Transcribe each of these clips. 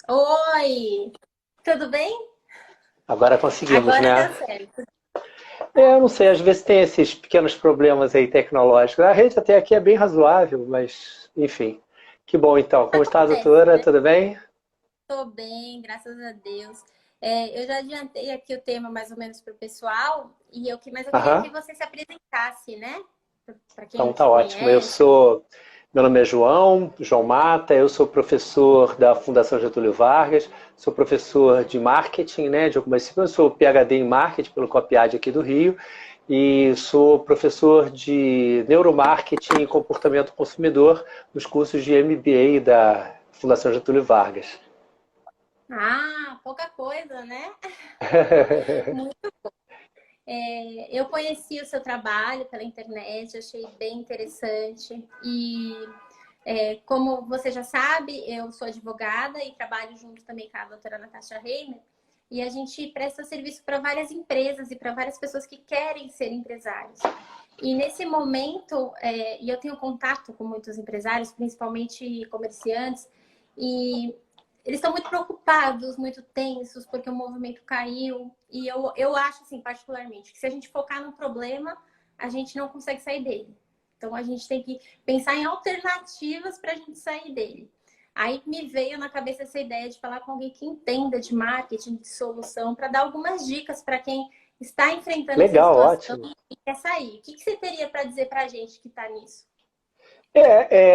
Oi, tudo bem? Agora conseguimos, Agora né? deu certo. Eu não sei, às vezes tem esses pequenos problemas aí tecnológicos. A rede até aqui é bem razoável, mas enfim. Que bom então. Como está, Acontece, doutora? né? Tudo bem? Tô bem, graças a Deus. Eu já adiantei aqui o tema mais ou menos para o pessoal, mas eu queria que Aham. você se apresentasse, né? Para quem Então não tá te ótimo. conhece. Meu nome é João Mata, eu sou professor da Fundação Getúlio Vargas, sou professor de marketing, né, de algumas disciplinas, sou PhD em marketing pelo COPIAD aqui do Rio e sou professor de neuromarketing e comportamento consumidor nos cursos de MBA da Fundação Getúlio Vargas. Ah, pouca coisa, né? Muito. Eu conheci o seu trabalho pela internet, achei bem interessante como você já sabe, eu sou advogada e trabalho junto também com a doutora Natasha Reimer. E a gente presta serviço para várias empresas e para várias pessoas que querem ser empresários. E nesse momento, e eu tenho contato com muitos empresários, principalmente comerciantes, e eles estão muito preocupados, muito tensos, porque o movimento caiu. E eu acho, assim, particularmente, que se a gente focar no problema, a gente não consegue sair dele. Então a gente tem que pensar em alternativas para a gente sair dele. Aí me veio na cabeça essa ideia de falar com alguém que entenda de marketing, de solução, para dar algumas dicas para quem está enfrentando essa Legal, situação ótimo. e quer sair. O que você teria para dizer para a gente que está nisso?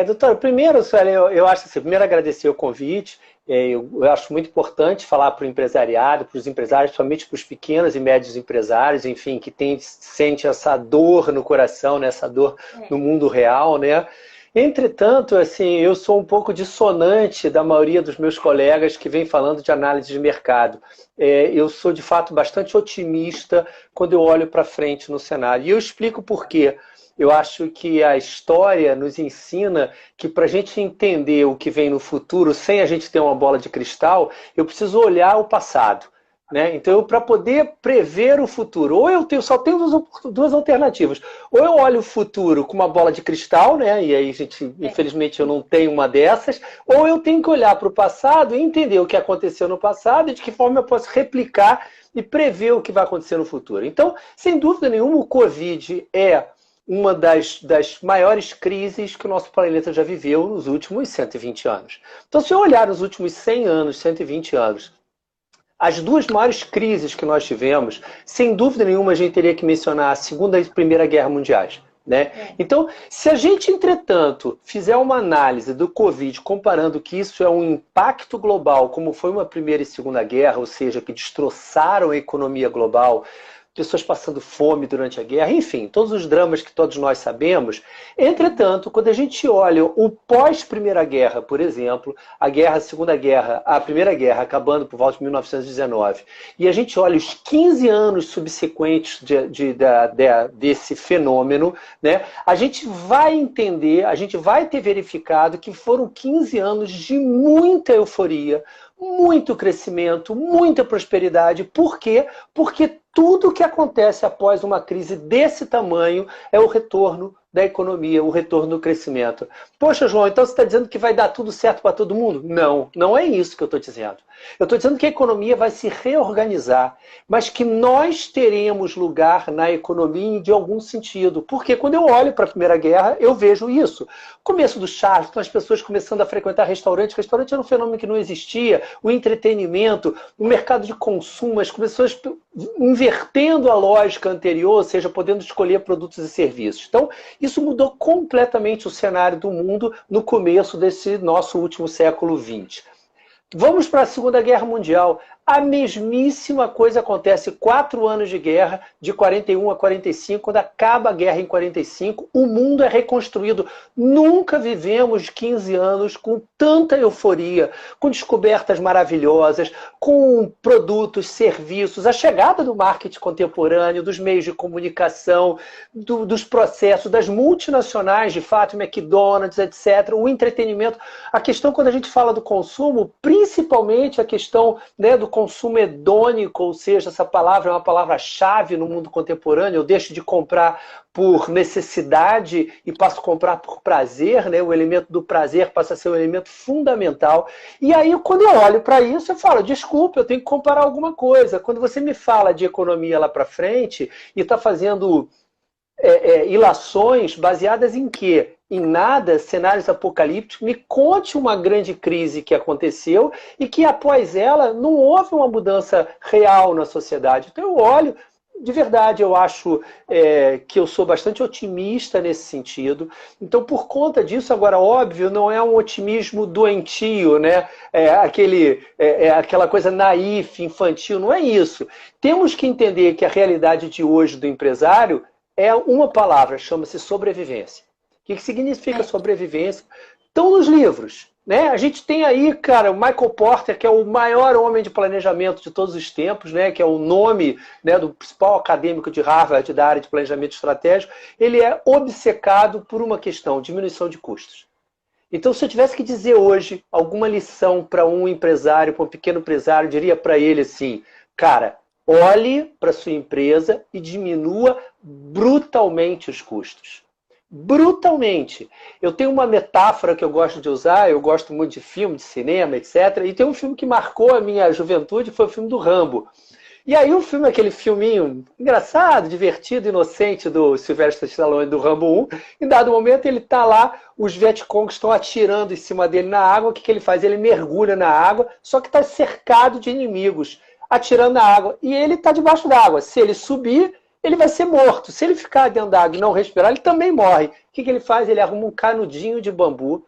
Doutora, primeiro, Suelen, eu acho assim, primeiro agradecer o convite. Eu acho muito importante falar para o empresariado, para os empresários, principalmente para os pequenos e médios empresários, enfim, que sente essa dor no coração, né, essa dor É, no mundo real, né? Entretanto, assim, eu sou um pouco dissonante da maioria dos meus colegas que vem falando de análise de mercado. Eu sou, de fato, bastante otimista quando eu olho para frente no cenário. E eu explico por quê. Eu acho que a história nos ensina que para a gente entender o que vem no futuro, sem a gente ter uma bola de cristal, eu preciso olhar o passado. Né? Então, para poder prever o futuro, só tenho duas alternativas. Ou eu olho o futuro com uma bola de cristal, né? E aí, gente, é. infelizmente, eu não tenho uma dessas, ou eu tenho que olhar para o passado e entender o que aconteceu no passado e de que forma eu posso replicar e prever o que vai acontecer no futuro. Então, sem dúvida nenhuma, o Covid é uma das maiores crises que o nosso planeta já viveu nos últimos 120 anos. Então, se eu olhar nos últimos 100 anos, 120 anos, as duas maiores crises que nós tivemos, sem dúvida nenhuma, a gente teria que mencionar a Segunda e a Primeira Guerra Mundiais. Né? É. Então, se a gente, entretanto, fizer uma análise do Covid, comparando que isso é um impacto global, como foi uma Primeira e Segunda Guerra, ou seja, que destroçaram a economia global, pessoas passando fome durante a guerra, enfim, todos os dramas que todos nós sabemos. Uhum. Entretanto, quando a gente olha o pós-Primeira Guerra, por exemplo, a Segunda Guerra, a Primeira Guerra acabando por volta de 1919, e a gente olha os 15 anos subsequentes desse fenômeno, né, a gente vai entender, a gente vai ter verificado que foram 15 anos de muita euforia, muito crescimento, muita prosperidade. Por quê? Porque tudo que acontece após uma crise desse tamanho é o retorno da economia, o retorno do crescimento. Poxa, João, então você está dizendo que vai dar tudo certo para todo mundo? Não, não é isso que eu estou dizendo. Eu estou dizendo que a economia vai se reorganizar, mas que nós teremos lugar na economia de algum sentido. Porque quando eu olho para a Primeira Guerra, eu vejo isso. Começo do Charleston, as pessoas começando a frequentar restaurantes. Restaurante era um fenômeno que não existia. O entretenimento, o mercado de consumo, as pessoas invertendo a lógica anterior, ou seja, podendo escolher produtos e serviços. Então, isso mudou completamente o cenário do mundo no começo desse nosso último século XX. Vamos para a Segunda Guerra Mundial. A mesmíssima coisa acontece 4 anos de guerra, de 41 a 45, quando acaba a guerra em 45, o mundo é reconstruído. Nunca vivemos 15 anos com tanta euforia, com descobertas maravilhosas, com produtos, serviços, a chegada do marketing contemporâneo, dos meios de comunicação, dos processos, das multinacionais, de fato, McDonald's, etc., o entretenimento. A questão, quando a gente fala do consumo, principalmente a questão, né, do consumo hedônico, ou seja, essa palavra é uma palavra-chave no mundo contemporâneo, eu deixo de comprar por necessidade e passo a comprar por prazer, né? O elemento do prazer passa a ser um elemento fundamental. E aí, quando eu olho para isso, eu falo, desculpa, eu tenho que comparar alguma coisa. Quando você me fala de economia lá para frente e está fazendo ilações baseadas em quê? Em nada, cenários apocalípticos, me conte uma grande crise que aconteceu e que após ela não houve uma mudança real na sociedade. Então eu olho, de verdade, eu acho que eu sou bastante otimista nesse sentido. Então, por conta disso, agora, óbvio, não é um otimismo doentio, né? Aquela coisa naif, infantil, não é isso. Temos que entender que a realidade de hoje do empresário é uma palavra, chama-se sobrevivência. O que significa sobrevivência? Estão nos livros. Né? A gente tem aí, cara, o Michael Porter, que é o maior homem de planejamento de todos os tempos, né? Que é o nome, né, do principal acadêmico de Harvard da área de planejamento estratégico. Ele é obcecado por uma questão, diminuição de custos. Então, se eu tivesse que dizer hoje alguma lição para um empresário, para um pequeno empresário, eu diria para ele assim, cara, olhe para sua empresa e diminua brutalmente os custos. Brutalmente. Eu tenho uma metáfora que eu gosto de usar, eu gosto muito de filme, de cinema, etc. E tem um filme que marcou a minha juventude, foi o filme do Rambo. E aí o filme, aquele filminho engraçado, divertido, inocente do Sylvester Stallone, do Rambo 1, em dado momento ele está lá, os Vietcongs estão atirando em cima dele na água, o que ele faz? Ele mergulha na água, só que está cercado de inimigos, atirando na água. E ele está debaixo d'água. Se ele subir, ele vai ser morto. Se ele ficar dentro da água e não respirar, ele também morre. O que ele faz? Ele arruma um canudinho de bambu,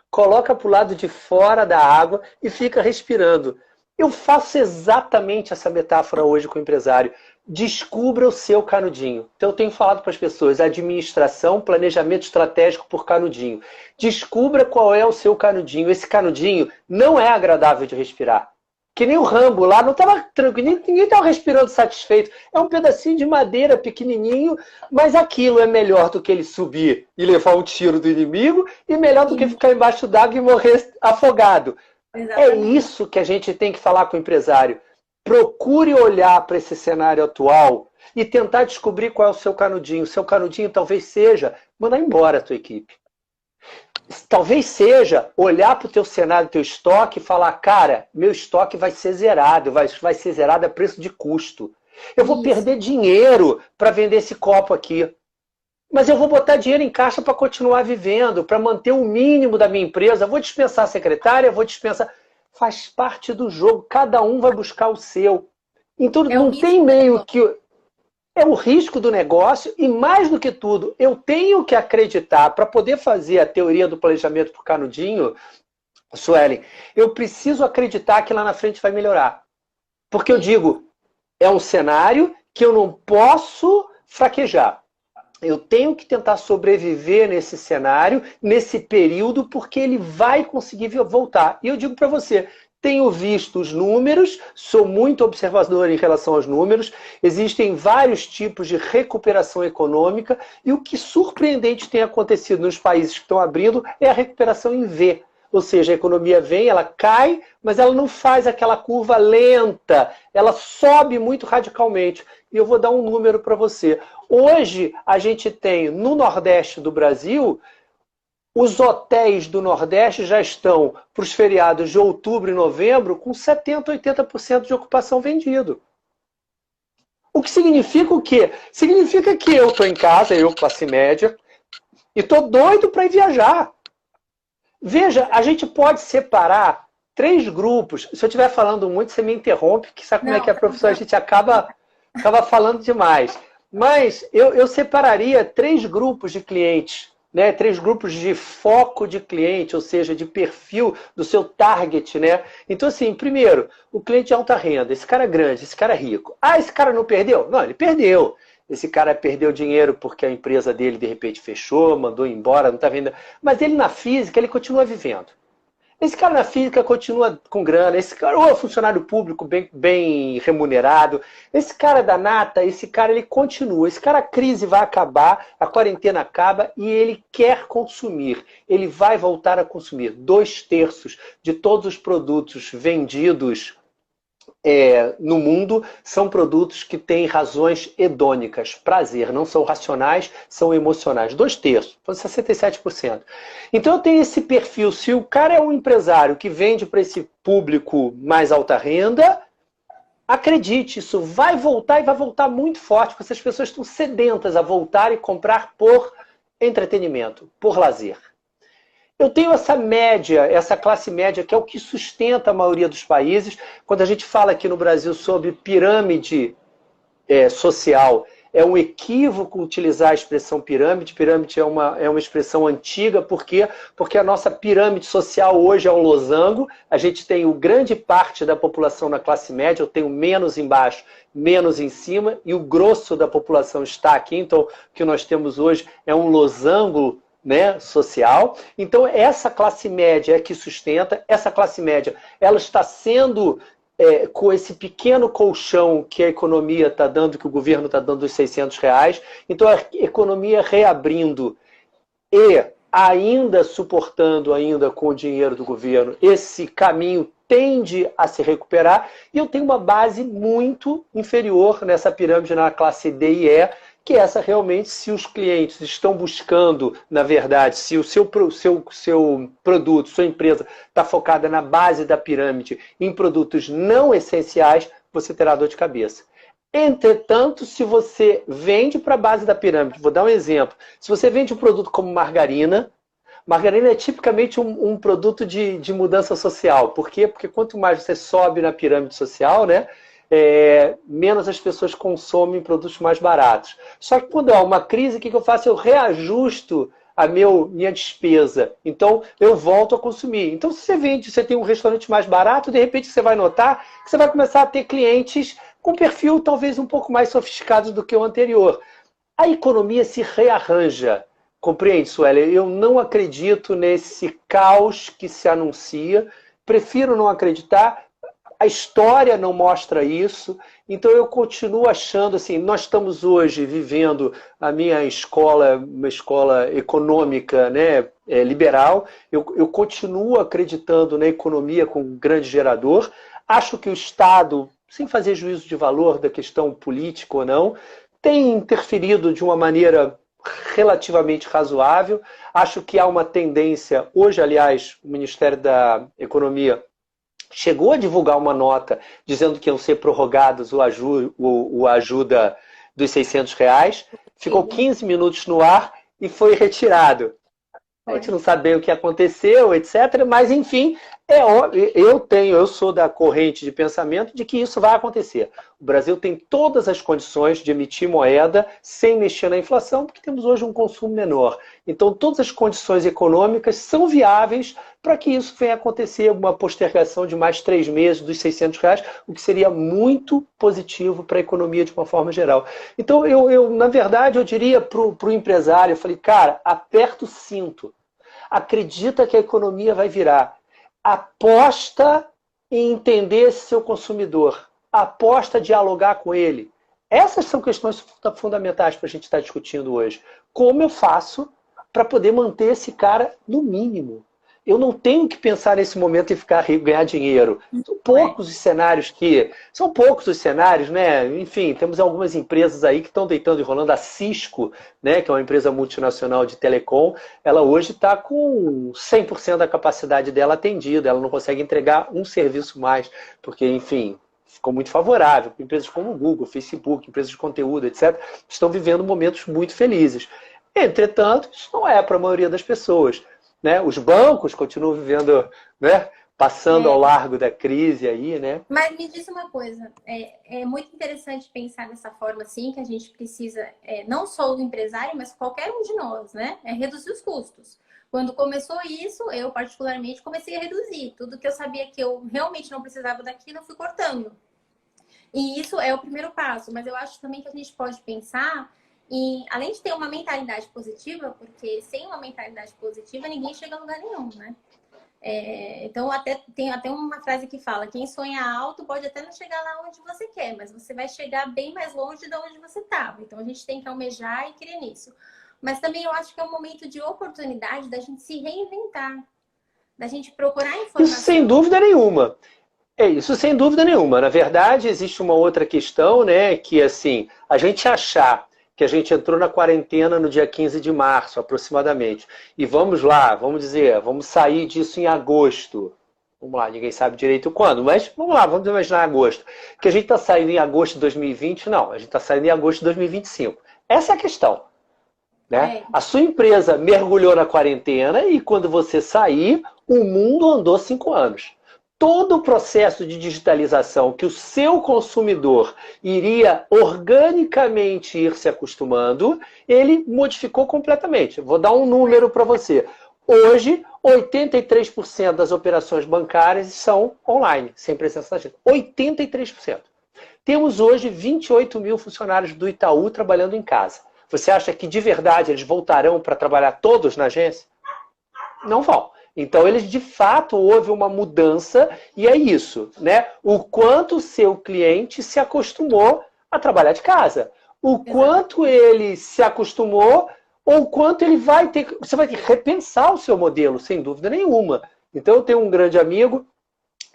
coloca para o lado de fora da água e fica respirando. Eu faço exatamente essa metáfora hoje com o empresário. Descubra o seu canudinho. Então eu tenho falado para as pessoas, administração, planejamento estratégico por canudinho. Descubra qual é o seu canudinho. Esse canudinho não é agradável de respirar. Que nem o Rambo lá, não estava tranquilo, ninguém estava respirando satisfeito. É um pedacinho de madeira pequenininho, mas aquilo é melhor do que ele subir e levar um tiro do inimigo e melhor do que ficar embaixo d'água e morrer afogado. Exatamente. É isso que a gente tem que falar com o empresário. Procure olhar para esse cenário atual e tentar descobrir qual é o seu canudinho. O seu canudinho talvez seja mandar embora a tua equipe. Talvez seja olhar para o teu cenário, teu estoque e falar, cara, meu estoque vai ser zerado, vai ser zerado a preço de custo. Eu vou perder dinheiro para vender esse copo aqui. Mas eu vou botar dinheiro em caixa para continuar vivendo, para manter o mínimo da minha empresa. Vou dispensar a secretária, vou dispensar... Faz parte do jogo, cada um vai buscar o seu. Então não tem meio que... É o risco do negócio e, mais do que tudo, eu tenho que acreditar, para poder fazer a teoria do planejamento por canudinho, Suelen, eu preciso acreditar que lá na frente vai melhorar. Porque eu digo, é um cenário que eu não posso fraquejar. Eu tenho que tentar sobreviver nesse cenário, nesse período, porque ele vai conseguir voltar. E eu digo para você, tenho visto os números, sou muito observador em relação aos números, existem vários tipos de recuperação econômica e o que surpreendente tem acontecido nos países que estão abrindo é a recuperação em V. Ou seja, a economia vem, ela cai, mas ela não faz aquela curva lenta, ela sobe muito radicalmente. E eu vou dar um número para você. Hoje, a gente tem no Nordeste do Brasil... Os hotéis do Nordeste já estão para os feriados de outubro e novembro com 70%, 80% de ocupação vendido. O que significa o quê? Significa que eu estou em casa, eu classe média, e estou doido para ir viajar. Veja, a gente pode separar 3 grupos. Se eu estiver falando muito, você me interrompe, que sabe como é que é, professor? A gente acaba falando demais. Mas eu separaria 3 grupos de clientes. Né, 3 grupos de foco de cliente, ou seja, de perfil do seu target. Né? Então, assim, primeiro, o cliente de alta renda, esse cara é grande, esse cara é rico. Ah, esse cara não perdeu? Não, ele perdeu. Esse cara perdeu dinheiro porque a empresa dele, de repente, fechou, mandou embora, não está vendendo. Mas ele, na física, ele continua vivendo. Esse cara na física continua com grana, esse cara ou é funcionário público bem remunerado, esse cara da nata, esse cara ele continua, esse cara a crise vai acabar, a quarentena acaba e ele quer consumir, ele vai voltar a consumir. 2/3 de todos os produtos vendidos no mundo são produtos que têm razões hedônicas, prazer, não são racionais, são emocionais. 2/3, então 67%. Então eu tenho esse perfil, se o cara é um empresário que vende para esse público mais alta renda, acredite, isso vai voltar e vai voltar muito forte, porque essas pessoas estão sedentas a voltar e comprar por entretenimento, por lazer. Eu tenho essa média, essa classe média, que é o que sustenta a maioria dos países. Quando a gente fala aqui no Brasil sobre pirâmide social, é um equívoco utilizar a expressão pirâmide. Pirâmide é uma expressão antiga, por quê? Porque a nossa pirâmide social hoje é um losango. A gente tem grande parte da população na classe média, eu tenho menos embaixo, menos em cima, e o grosso da população está aqui. Então, o que nós temos hoje é um losango, né, social. Então, essa classe média é que sustenta. Essa classe média, ela está sendo, com esse pequeno colchão que a economia está dando, que o governo está dando, dos R$ 600. Então, a economia reabrindo e ainda suportando, ainda com o dinheiro do governo, esse caminho tende a se recuperar. E eu tenho uma base muito inferior nessa pirâmide, na classe D e E, que essa realmente, se os clientes estão buscando, na verdade, se o seu produto, sua empresa está focada na base da pirâmide, em produtos não essenciais, você terá dor de cabeça. Entretanto, se você vende para a base da pirâmide, vou dar um exemplo, se você vende um produto como margarina, margarina é tipicamente um produto de mudança social. Por quê? Porque quanto mais você sobe na pirâmide social, né, menos as pessoas consomem produtos mais baratos. Só que quando há uma crise, o que eu faço? Eu reajusto a minha despesa. Então, eu volto a consumir. Então, se você tem um restaurante mais barato, de repente você vai notar que você vai começar a ter clientes com perfil talvez um pouco mais sofisticado do que o anterior. A economia se rearranja. Compreende, Sueli? Eu não acredito nesse caos que se anuncia. Prefiro não acreditar. A história não mostra isso, então eu continuo achando assim, nós estamos hoje vivendo a minha escola, uma escola econômica, né, liberal, eu continuo acreditando na economia como um grande gerador, acho que o Estado, sem fazer juízo de valor da questão política ou não, tem interferido de uma maneira relativamente razoável, acho que há uma tendência, hoje aliás, o Ministério da Economia chegou a divulgar uma nota dizendo que iam ser prorrogados o ajuda dos R$ 600, ficou 15 minutos no ar e foi retirado. A gente não sabe bem o que aconteceu, etc. Mas, enfim, eu sou da corrente de pensamento de que isso vai acontecer. O Brasil tem todas as condições de emitir moeda sem mexer na inflação, porque temos hoje um consumo menor. Então, todas as condições econômicas são viáveis para que isso venha acontecer, uma postergação de mais 3 meses dos R$ 600, o que seria muito positivo para a economia de uma forma geral. Então, na verdade, eu diria para o empresário, eu falei, cara, aperta o cinto. Acredita que a economia vai virar. Aposta em entender esse seu consumidor. Aposta em dialogar com ele. Essas são questões fundamentais para a gente estar discutindo hoje. Como eu faço para poder manter esse cara no mínimo? Eu não tenho que pensar nesse momento em ficar rico, ganhar dinheiro. São poucos os cenários, né? Enfim, temos algumas empresas aí que estão deitando e rolando. A Cisco, né, que é uma empresa multinacional de telecom, ela hoje está com 100% da capacidade dela atendida. Ela não consegue entregar um serviço mais, porque, enfim, ficou muito favorável. Empresas como o Google, Facebook, empresas de conteúdo, etc., estão vivendo momentos muito felizes. Entretanto, isso não é para a maioria das pessoas. Né? Os bancos continuam vivendo, né? Passando ao largo da crise aí, né? Mas me diz uma coisa, é muito interessante pensar dessa forma assim, que a gente precisa, não só o empresário, mas qualquer um de nós, né? É reduzir os custos. Quando começou isso, eu particularmente comecei a reduzir. Tudo que eu sabia que eu realmente não precisava daquilo, eu fui cortando. E isso é o primeiro passo, mas eu acho também que a gente pode pensar em, além de ter uma mentalidade positiva, porque sem uma mentalidade positiva ninguém chega a lugar nenhum, né? Então, tem até uma frase que fala, quem sonha alto pode até não chegar lá onde você quer, mas você vai chegar bem mais longe de onde você estava. Então, a gente tem que almejar e crer nisso. Mas também eu acho que é um momento de oportunidade da gente se reinventar, da gente procurar informação. Isso sem dúvida nenhuma. É isso, sem dúvida nenhuma. Na verdade, existe uma outra questão, né? Que assim, a gente achar que a gente entrou na quarentena no dia 15 de março, aproximadamente, e vamos lá, vamos dizer, vamos sair disso em agosto. Vamos lá, ninguém sabe direito quando, mas vamos lá, vamos imaginar agosto. Que a gente está saindo em agosto de 2020, não, a gente está saindo em agosto de 2025. Essa é a questão. Né? É, A sua empresa mergulhou na quarentena e quando você sair, o mundo andou 5 anos. Todo o processo de digitalização que o seu consumidor iria organicamente ir se acostumando, ele modificou completamente. Vou dar um número para você. Hoje, 83% das operações bancárias são online, sem presença da gente. 83%. Temos hoje 28 mil funcionários do Itaú trabalhando em casa. Você acha que de verdade eles voltarão para trabalhar todos na agência? Não vão. Então, eles de fato houve uma mudança e é isso, né? O quanto o seu cliente se acostumou a trabalhar de casa. O quanto ele se acostumou ou o quanto ele vai ter... Você vai ter que repensar o seu modelo, sem dúvida nenhuma. Então, eu tenho um grande amigo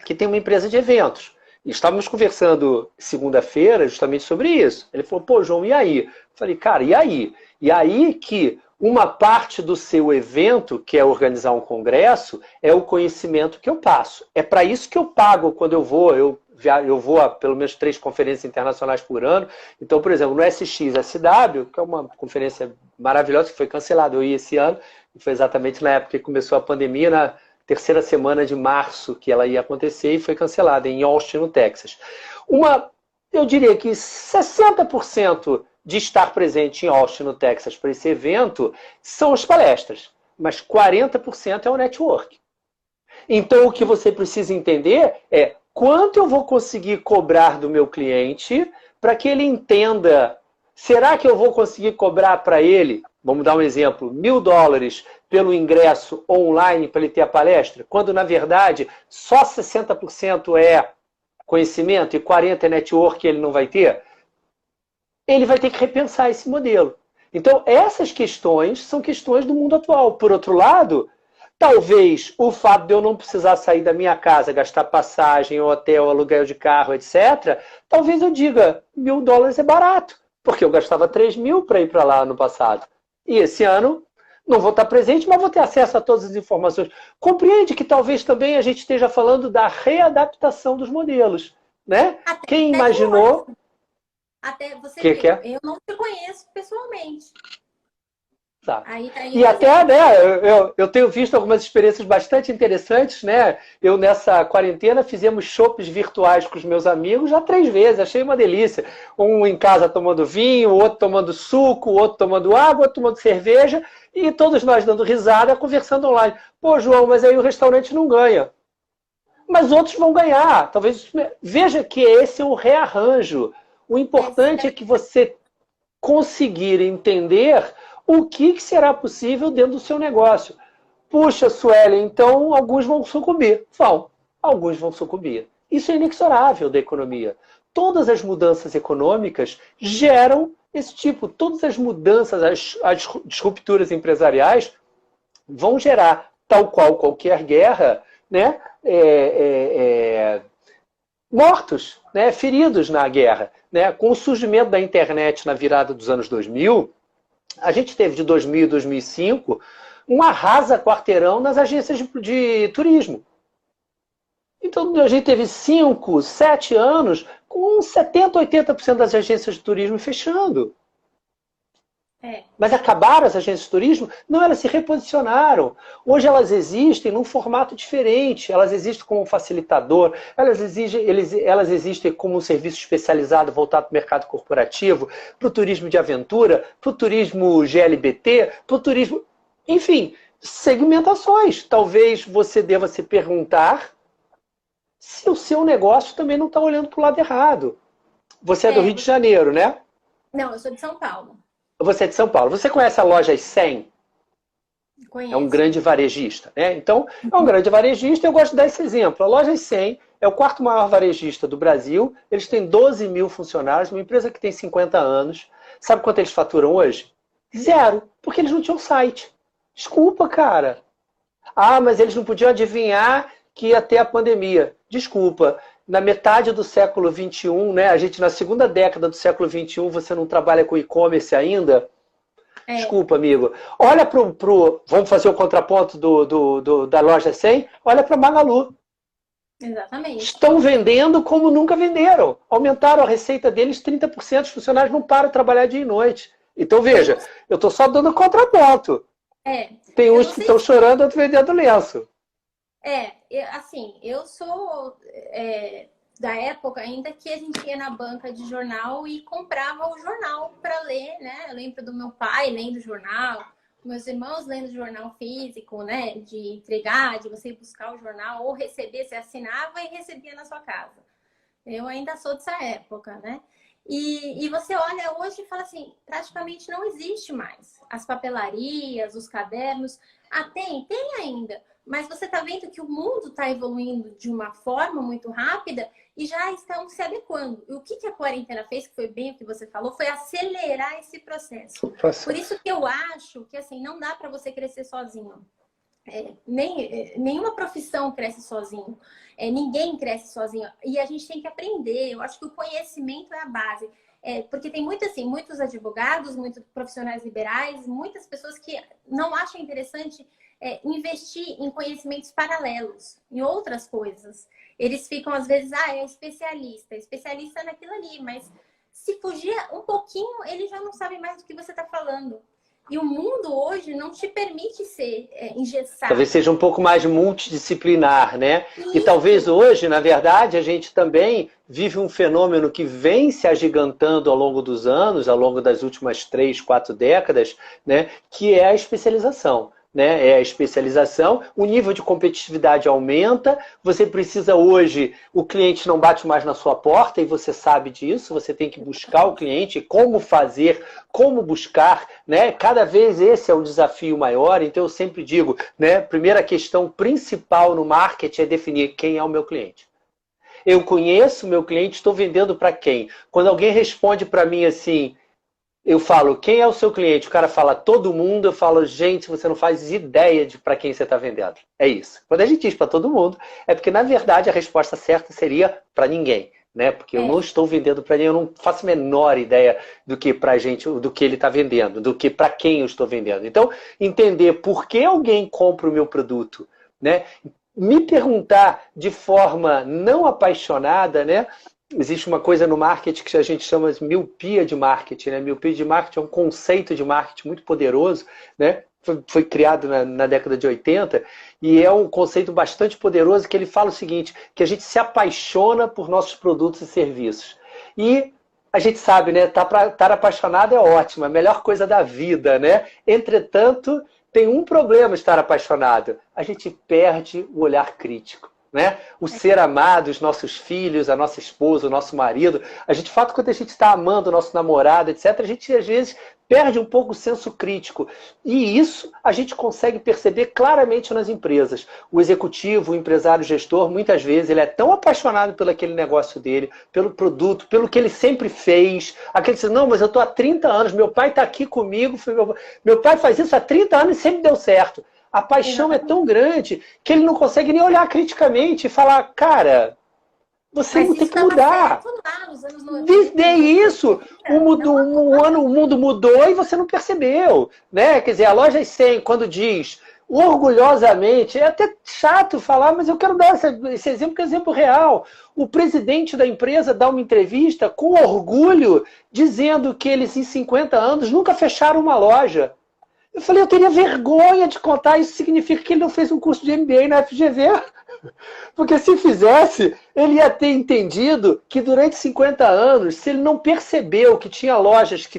que tem uma empresa de eventos. E estávamos conversando segunda-feira justamente sobre isso. Ele falou, pô, João, e aí? Eu falei, cara, e aí? E aí que uma parte do seu evento, que é organizar um congresso, é o conhecimento que eu passo. É para isso que eu pago quando eu vou. Eu vou a pelo menos 3 conferências internacionais por ano. Então, por exemplo, no SXSW, que é uma conferência maravilhosa, que foi cancelada, eu ia esse ano, e foi exatamente na época que começou a pandemia, na terceira semana de março que ela ia acontecer, e foi cancelada em Austin, no Texas. Eu diria que 60% de estar presente em Austin, no Texas, para esse evento, são as palestras. Mas 40% é o network. Então, o que você precisa entender é quanto eu vou conseguir cobrar do meu cliente para que ele entenda. Será que eu vou conseguir cobrar para ele, vamos dar um exemplo, $1.000 pelo ingresso online para ele ter a palestra? Quando, na verdade, só 60% é conhecimento e 40% é network que ele não vai ter? Ele vai ter que repensar esse modelo. Então, essas questões são questões do mundo atual. Por outro lado, talvez o fato de eu não precisar sair da minha casa, gastar passagem, hotel, aluguel de carro, etc., talvez eu diga, $1.000 é barato, porque eu gastava 3.000 para ir para lá no passado. E esse ano não vou estar presente, mas vou ter acesso a todas as informações. Compreende que talvez também a gente esteja falando da readaptação dos modelos, né? Quem imaginou... Até você que é? Eu não te conheço pessoalmente. Tá. Aí E até, né, eu tenho visto algumas experiências bastante interessantes, né? Eu, nessa quarentena, fizemos chopes virtuais com os meus amigos já 3 vezes, achei uma delícia. Um em casa tomando vinho, o outro tomando suco, o outro tomando água, o outro tomando cerveja, e todos nós dando risada, conversando online. Pô, João, mas aí o restaurante não ganha. Mas outros vão ganhar. Talvez. Veja que esse é um rearranjo. O importante é que você conseguir entender o que será possível dentro do seu negócio. Puxa, Sueli, então alguns vão sucumbir. Vão. Alguns vão sucumbir. Isso é inexorável da economia. Todas as mudanças econômicas geram esse tipo. Todas as mudanças, as disrupturas empresariais vão gerar, tal qual qualquer guerra, né, mortos, né, feridos na guerra. Né? Com o surgimento da internet na virada dos anos 2000, a gente teve de 2000 a 2005 um arrasa-quarteirão nas agências de turismo. Então a gente teve 5, 7 anos com 70%, 80% das agências de turismo fechando. Mas acabaram as agências de turismo? Não, elas se reposicionaram. Hoje elas existem num formato diferente. Elas existem como um facilitador, elas existem como um serviço especializado voltado para o mercado corporativo, para o turismo de aventura, para o turismo GLBT, para o turismo... Enfim, segmentações. Talvez você deva se perguntar se o seu negócio também não está olhando para o lado errado. Você é do Rio de Janeiro, né? Não, eu sou de São Paulo. Você é de São Paulo. Você conhece a Lojas 100? Conheço. É um grande varejista, né? Então, é um grande varejista. Eu gosto de dar esse exemplo. A Lojas 100 é o 4º maior varejista do Brasil. Eles têm 12 mil funcionários, uma empresa que tem 50 anos. Sabe quanto eles faturam hoje? 0, porque eles não tinham site. Desculpa, cara. Ah, mas eles não podiam adivinhar que ia ter a pandemia. desculpa, na metade do século XXI, né? A gente na segunda década do século XXI, você não trabalha com e-commerce ainda? Desculpa, amigo. Olha vamos fazer o contraponto da loja 100? Olha para Magalu. Exatamente. Estão vendendo como nunca venderam. Aumentaram a receita deles 30%. Os funcionários não param de trabalhar dia e noite. Então, veja, eu estou só dando contraponto. Tem uns que estão chorando, outros vendendo lenço. Assim, eu sou da época ainda que a gente ia na banca de jornal e comprava o jornal para ler, né? Eu lembro do meu pai lendo jornal, meus irmãos lendo jornal físico, né? De entregar, de você ir buscar o jornal ou receber, você assinava e recebia na sua casa. Eu ainda sou dessa época, né? E você olha hoje e fala assim, praticamente não existe mais. As papelarias, os cadernos, tem ainda. Mas você está vendo que o mundo está evoluindo de uma forma muito rápida e já estão se adequando. E o que a quarentena fez, que foi bem o que você falou, foi acelerar esse processo. Por isso que eu acho que assim, não dá para você crescer sozinho. Nenhuma profissão cresce sozinho. Ninguém cresce sozinho. E a gente tem que aprender. Eu acho que o conhecimento é a base. Porque tem muitos advogados, muitos profissionais liberais, muitas pessoas que não acham interessante investir em conhecimentos paralelos, em outras coisas. Eles ficam, às vezes, é especialista naquilo ali, mas se fugir um pouquinho, ele já não sabe mais do que você está falando. E o mundo hoje não te permite ser engessado. Talvez seja um pouco mais multidisciplinar, né? Isso. E talvez hoje, na verdade, a gente também vive um fenômeno que vem se agigantando ao longo dos anos, ao longo das últimas 3, 4 décadas, né? Que é a especialização. Né? É a especialização, o nível de competitividade aumenta, você precisa hoje, o cliente não bate mais na sua porta e você sabe disso, você tem que buscar o cliente, como fazer, como buscar, né? Cada vez esse é um desafio maior, então eu sempre digo, né? Primeira questão principal no marketing é definir quem é o meu cliente. Eu conheço o meu cliente, estou vendendo para quem? Quando alguém responde para mim assim, eu falo, quem é o seu cliente? O cara fala, todo mundo. Eu falo, gente, você não faz ideia de para quem você está vendendo. É isso. Quando a gente diz para todo mundo, é porque, na verdade, a resposta certa seria para ninguém. Né? Porque eu não estou vendendo para ninguém, eu não faço a menor ideia do que pra gente, do que ele está vendendo, do que para quem eu estou vendendo. Então, entender por que alguém compra o meu produto, né? Me perguntar de forma não apaixonada, né? Existe uma coisa no marketing que a gente chama de miopia de marketing. Né? Miopia de marketing é um conceito de marketing muito poderoso, né? Foi criado na década de 80 e é um conceito bastante poderoso que ele fala o seguinte, que a gente se apaixona por nossos produtos e serviços. E a gente sabe, né? Estar apaixonado é ótimo, é a melhor coisa da vida, né? Entretanto, tem um problema estar apaixonado. A gente perde o olhar crítico. Né? O ser amado, os nossos filhos, a nossa esposa, o nosso marido. A gente, de fato, quando a gente está amando o nosso namorado, etc., a gente, às vezes, perde um pouco o senso crítico. E isso a gente consegue perceber claramente nas empresas. O executivo, o empresário, o gestor, muitas vezes, ele é tão apaixonado pelo aquele negócio dele, pelo produto, pelo que ele sempre fez. Aquele diz, não, mas eu estou há 30 anos, meu pai está aqui comigo, meu pai faz isso há 30 anos e sempre deu certo. A paixão é tão grande que ele não consegue nem olhar criticamente e falar, cara, você não tem que mudar. É isso. O mundo mudou e você não percebeu. Né? Quer dizer, a loja 100, quando diz orgulhosamente, é até chato falar, mas eu quero dar esse exemplo, que é um exemplo real. O presidente da empresa dá uma entrevista com orgulho, dizendo que eles, em 50 anos, nunca fecharam uma loja. Eu falei, eu teria vergonha de contar, isso significa que ele não fez um curso de MBA na FGV. Porque se fizesse, ele ia ter entendido que durante 50 anos, se ele não percebeu que tinha lojas que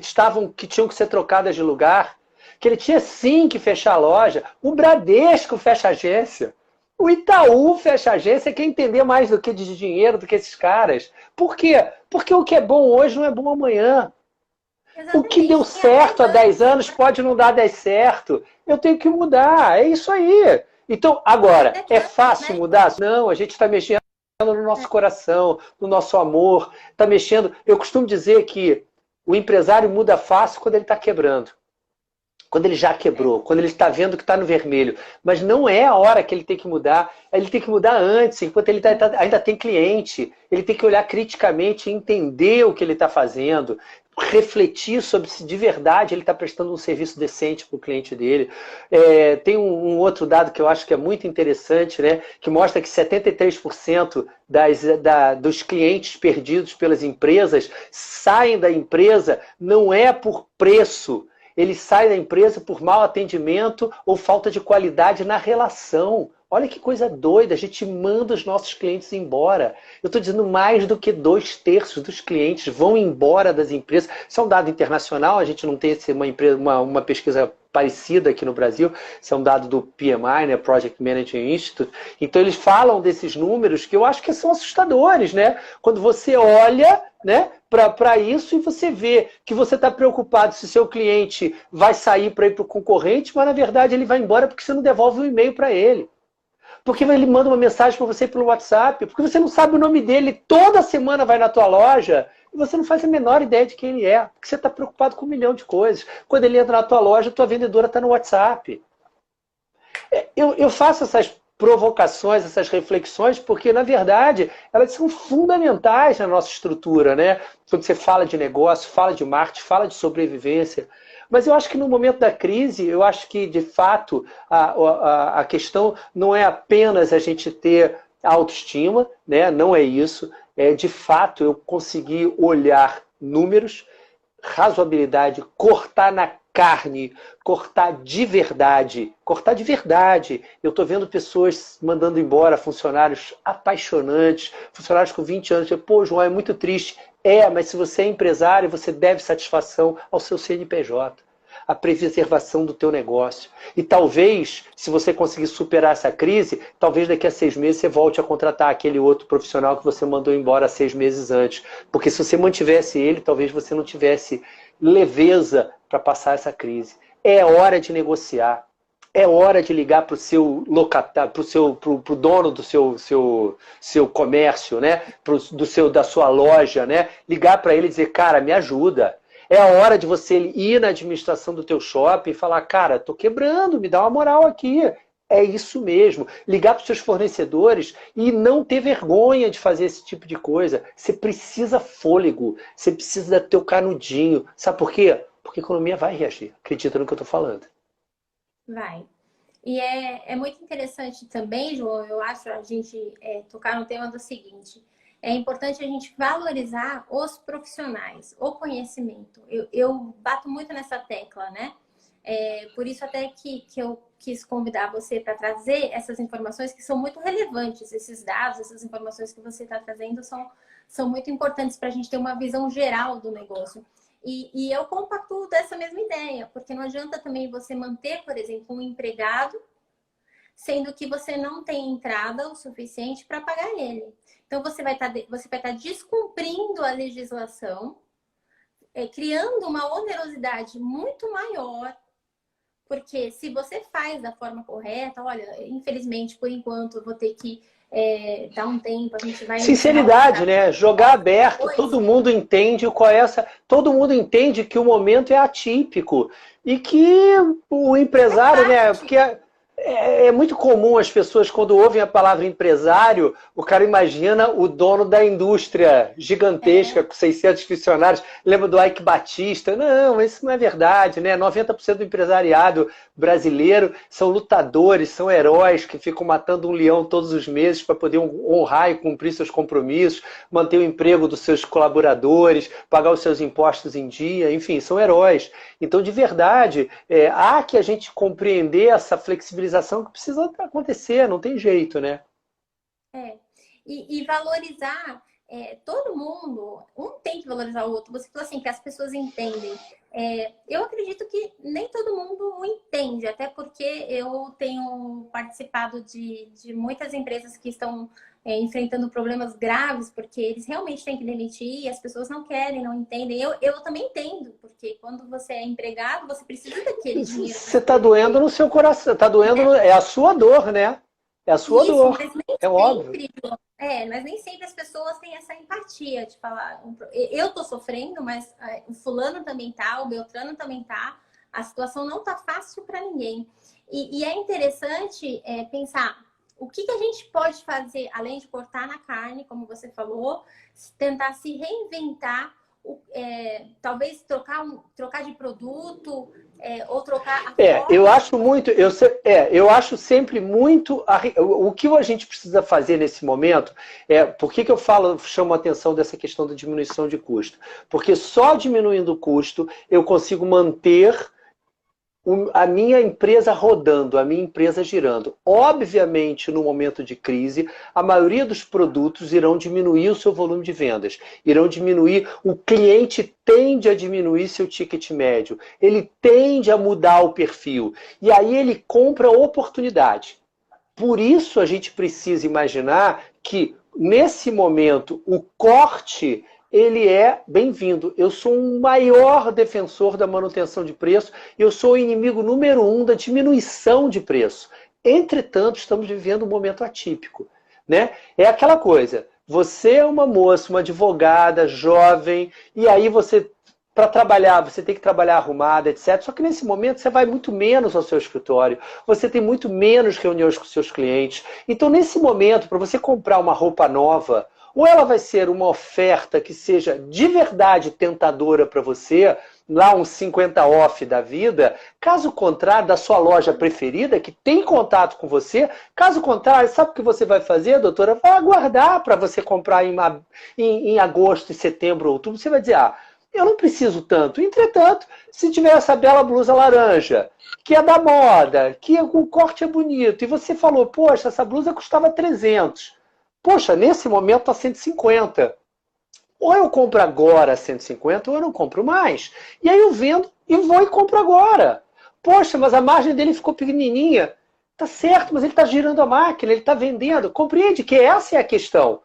tinham que ser trocadas de lugar, que ele tinha sim que fechar a loja, o Bradesco fecha a agência, o Itaú fecha a agência, quer entender mais do que de dinheiro do que esses caras. Por quê? Porque o que é bom hoje não é bom amanhã. Exatamente. O que deu certo há 10 anos pode não dar 10 certo. Eu tenho que mudar, é isso aí. Então, agora, é fácil mudar? Não, a gente está mexendo no nosso coração, no nosso amor, está mexendo. Eu costumo dizer que o empresário muda fácil quando ele está quebrando. Quando ele já quebrou, quando ele está vendo que está no vermelho. Mas não é a hora que ele tem que mudar. Ele tem que mudar antes, enquanto ele ainda tem cliente. Ele tem que olhar criticamente, entender o que ele está fazendo, refletir sobre se de verdade ele está prestando um serviço decente para o cliente dele. Tem um outro dado que eu acho que é muito interessante, né, que mostra que 73% dos clientes perdidos pelas empresas saem da empresa não é por preço, ele sai da empresa por mau atendimento ou falta de qualidade na relação. Olha que coisa doida, a gente manda os nossos clientes embora. Eu estou dizendo mais do que 2/3 dos clientes vão embora das empresas. Isso é um dado internacional, a gente não tem uma pesquisa parecida aqui no Brasil. Isso é um dado do PMI, né, Project Management Institute. Então eles falam desses números que eu acho que são assustadores, né? Quando você olha, né, para isso e você vê que você está preocupado se seu cliente vai sair para ir para o concorrente, mas na verdade ele vai embora porque você não devolve o e-mail para ele. Porque ele manda uma mensagem para você pelo WhatsApp, porque você não sabe o nome dele, toda semana vai na tua loja e você não faz a menor ideia de quem ele é, porque você está preocupado com 1 milhão de coisas. Quando ele entra na tua loja, tua vendedora está no WhatsApp. Eu faço essas provocações, essas reflexões, porque, na verdade, elas são fundamentais na nossa estrutura, né? Quando você fala de negócio, fala de marketing, fala de sobrevivência. Mas eu acho que no momento da crise, eu acho que, de fato, a questão não é apenas a gente ter autoestima, né? Não é isso. É, de fato, eu conseguir olhar números, razoabilidade, cortar na carne, cortar de verdade. Cortar de verdade. Eu estou vendo pessoas mandando embora funcionários apaixonantes, funcionários com 20 anos. Pô, João, é muito triste. Mas se você é empresário, você deve satisfação ao seu CNPJ, a preservação do teu negócio. E talvez, se você conseguir superar essa crise, talvez daqui a 6 meses você volte a contratar aquele outro profissional que você mandou embora 6 meses antes. Porque se você mantivesse ele, talvez você não tivesse leveza para passar essa crise. É hora de negociar. É hora de ligar para o seu locatário, pro dono do seu comércio, né? Da sua loja, né? Ligar para ele e dizer, cara, me ajuda. É a hora de você ir na administração do teu shopping e falar, cara, tô quebrando, me dá uma moral aqui. É isso mesmo. Ligar para os seus fornecedores e não ter vergonha de fazer esse tipo de coisa. Você precisa fôlego, você precisa do teu canudinho. Sabe por quê? Porque a economia vai reagir. Acredita no que eu estou falando. Vai. E é muito interessante também, João, eu acho, a gente tocar no tema do seguinte: é importante a gente valorizar os profissionais, o conhecimento. Eu bato muito nessa tecla, né? Por isso até que eu quis convidar você para trazer essas informações que são muito relevantes, esses dados, essas informações que você está trazendo são muito importantes para a gente ter uma visão geral do negócio. E eu compactuo dessa mesma ideia, porque não adianta também você manter, por exemplo, um empregado, sendo que você não tem entrada o suficiente para pagar ele. Então, você vai estar descumprindo a legislação, criando uma onerosidade muito maior, porque se você faz da forma correta, olha, infelizmente, por enquanto, eu vou ter que dar um tempo, a gente vai... Sinceridade, né? Jogar aberto, todo mundo entende qual é essa... Todo mundo entende que o momento é atípico e que o empresário, né? Porque é muito comum as pessoas, quando ouvem a palavra empresário, o cara imagina o dono da indústria gigantesca, com 600 funcionários. Lembra do Ike Batista? Não, isso não é verdade, né? 90% do empresariado brasileiro são lutadores, são heróis que ficam matando um leão todos os meses para poder honrar e cumprir seus compromissos, manter o emprego dos seus colaboradores, pagar os seus impostos em dia, enfim, são heróis. Então, de verdade, há que a gente compreender essa flexibilização que precisa acontecer, não tem jeito, né? E valorizar todo mundo, um tem que valorizar o outro. Você falou assim, que as pessoas entendem. Eu acredito que nem todo mundo o entende, até porque eu tenho participado de muitas empresas que estão enfrentando problemas graves, porque eles realmente têm que demitir e as pessoas não querem, não entendem. Eu também entendo, porque quando você é empregado, você precisa daquele dinheiro. Você está doendo no seu coração, está doendo, é a sua dor, né? É a sua dor, mas nem é óbvio. Mas nem sempre as pessoas têm essa empatia de falar, eu tô sofrendo, mas o fulano também tá, o Beltrano também tá, A situação não está fácil para ninguém. E é interessante pensar o que a gente pode fazer, além de cortar na carne, como você falou, tentar se reinventar, talvez trocar de produto, ou trocar a forma. Eu acho sempre muito o que a gente precisa fazer nesse momento por que eu chamo a atenção dessa questão da diminuição de custo? Porque só diminuindo o custo eu consigo manter a minha empresa rodando, a minha empresa girando. Obviamente, no momento de crise, a maioria dos produtos irão diminuir o seu volume de vendas, irão diminuir, o cliente tende a diminuir seu ticket médio, ele tende a mudar o perfil, e aí ele compra oportunidade. Por isso a gente precisa imaginar que, nesse momento, o corte ele é bem-vindo. Eu sou um maior defensor da manutenção de preço, eu sou o inimigo número 1 da diminuição de preço. Entretanto, estamos vivendo um momento atípico, né? É aquela coisa, você é uma moça, uma advogada, jovem, e aí você, para trabalhar, você tem que trabalhar arrumada, etc. Só que nesse momento você vai muito menos ao seu escritório, você tem muito menos reuniões com seus clientes. Então, nesse momento, para você comprar uma roupa nova, ou ela vai ser uma oferta que seja de verdade tentadora para você, lá uns 50 off da vida, caso contrário, da sua loja preferida, que tem contato com você, caso contrário, sabe o que você vai fazer, doutora? Vai aguardar para você comprar em agosto, setembro, outubro, você vai dizer, eu não preciso tanto. Entretanto, se tiver essa bela blusa laranja, que é da moda, que o corte é bonito, e você falou, poxa, essa blusa custava 300. Poxa, nesse momento está 150. Ou eu compro agora 150, ou eu não compro mais. E aí eu vendo e vou e compro agora. Poxa, mas a margem dele ficou pequenininha. Tá certo, mas ele está girando a máquina, ele está vendendo. Compreende que essa é a questão.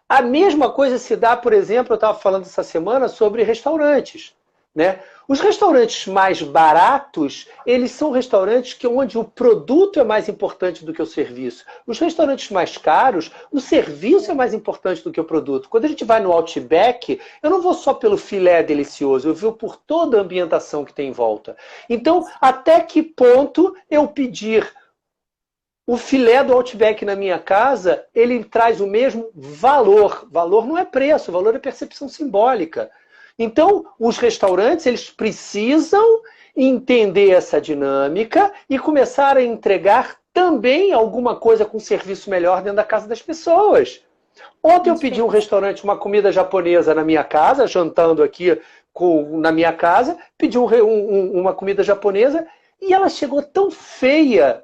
A mesma coisa se dá, por exemplo, eu estava falando essa semana sobre restaurantes, né? Os restaurantes mais baratos, eles são restaurantes onde o produto é mais importante do que o serviço. Os restaurantes mais caros, o serviço é mais importante do que o produto. Quando a gente vai no Outback, eu não vou só pelo filé delicioso, eu vou por toda a ambientação que tem em volta. Então, até que ponto eu pedir o filé do Outback na minha casa, ele traz o mesmo valor. Valor não é preço, valor é percepção simbólica. Então, os restaurantes, eles precisam entender essa dinâmica e começar a entregar também alguma coisa com serviço melhor dentro da casa das pessoas. Ontem eu pedi um restaurante, uma comida japonesa na minha casa, jantando aqui na minha casa, pedi uma comida japonesa e ela chegou tão feia,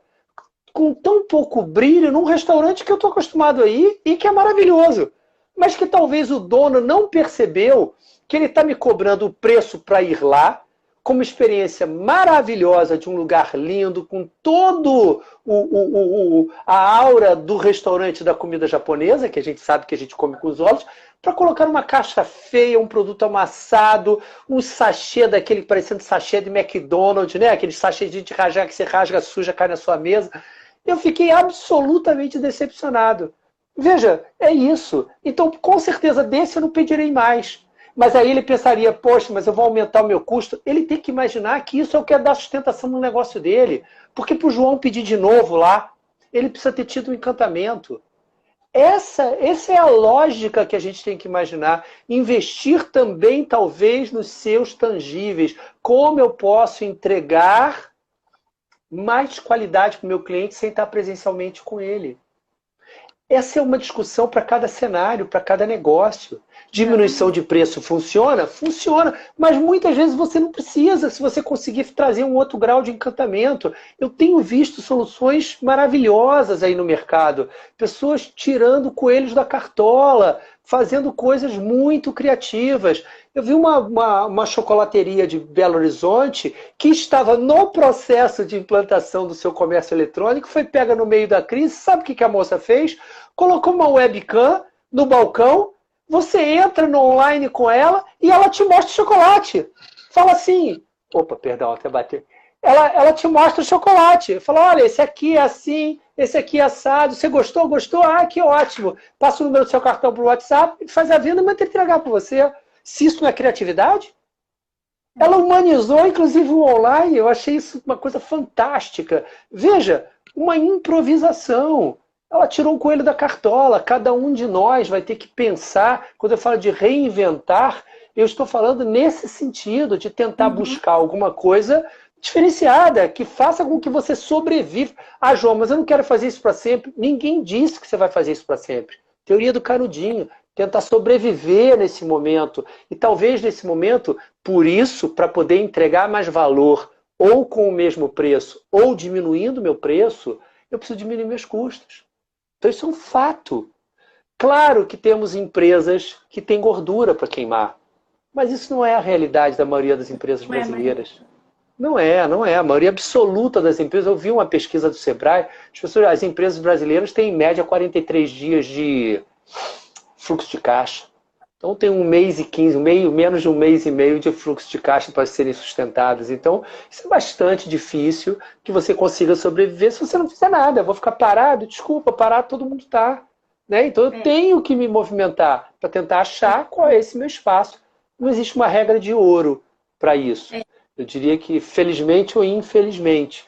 com tão pouco brilho, num restaurante que eu estou acostumado a ir e que é maravilhoso. Mas que talvez o dono não percebeu que ele está me cobrando o preço para ir lá, com uma experiência maravilhosa de um lugar lindo, com todo a aura do restaurante da comida japonesa, que a gente sabe que a gente come com os olhos, para colocar uma caixa feia, um produto amassado, um sachê daquele parecendo sachê de McDonald's, né? Aquele sachêzinho de rajar que você rasga suja, cai na sua mesa. Eu fiquei absolutamente decepcionado. Veja, é isso. Então, com certeza, desse eu não pedirei mais. Mas aí ele pensaria, poxa, mas eu vou aumentar o meu custo. Ele tem que imaginar que isso é o que é dar sustentação no negócio dele. Porque para o João pedir de novo lá, ele precisa ter tido um encantamento. Essa é a lógica que a gente tem que imaginar. Investir também, talvez, nos seus tangíveis. Como eu posso entregar mais qualidade para o meu cliente sem estar presencialmente com ele? Essa é uma discussão para cada cenário, para cada negócio. Diminuição de preço funciona? Funciona. Mas muitas vezes você não precisa, se você conseguir trazer um outro grau de encantamento. Eu tenho visto soluções maravilhosas aí no mercado. Pessoas tirando coelhos da cartola, fazendo coisas muito criativas. Eu vi uma chocolateria de Belo Horizonte que estava no processo de implantação do seu comércio eletrônico, foi pega no meio da crise. Sabe o que a moça fez? Colocou uma webcam no balcão, você entra no online com ela e ela te mostra o chocolate. Fala assim, opa, perdão, até bateu. Ela te mostra o chocolate. Fala, olha, esse aqui é assim, esse aqui é assado. Você gostou? Gostou? Ah, que ótimo. Passa o número do seu cartão para o WhatsApp, faz a venda e manda entregar para você. Se isso não é criatividade? Ela humanizou, inclusive, o online. Eu achei isso uma coisa fantástica. Veja, uma improvisação. Ela tirou o coelho da cartola. Cada um de nós vai ter que pensar. Quando eu falo de reinventar, eu estou falando nesse sentido, de tentar buscar alguma coisa diferenciada, que faça com que você sobreviva. Ah, João, mas eu não quero fazer isso para sempre. Ninguém disse que você vai fazer isso para sempre. Teoria do canudinho. Tentar sobreviver nesse momento. E talvez nesse momento, por isso, para poder entregar mais valor, ou com o mesmo preço, ou diminuindo meu preço, eu preciso diminuir meus custos. Então isso é um fato. Claro que temos empresas que têm gordura para queimar. Mas isso não é a realidade da maioria das empresas brasileiras. Não é, não é. A maioria absoluta das empresas, eu vi uma pesquisa do Sebrae, as empresas brasileiras têm em média 43 dias de fluxo de caixa. Então tem 1 mês e 15, menos de 1 mês e meio de fluxo de caixa para serem sustentados. Então isso é bastante difícil que você consiga sobreviver se você não fizer nada. Eu vou ficar parado? Desculpa, parado todo mundo está. Né? Então eu tenho que me movimentar para tentar achar qual é esse meu espaço. Não existe uma regra de ouro para isso. Eu diria que felizmente ou infelizmente.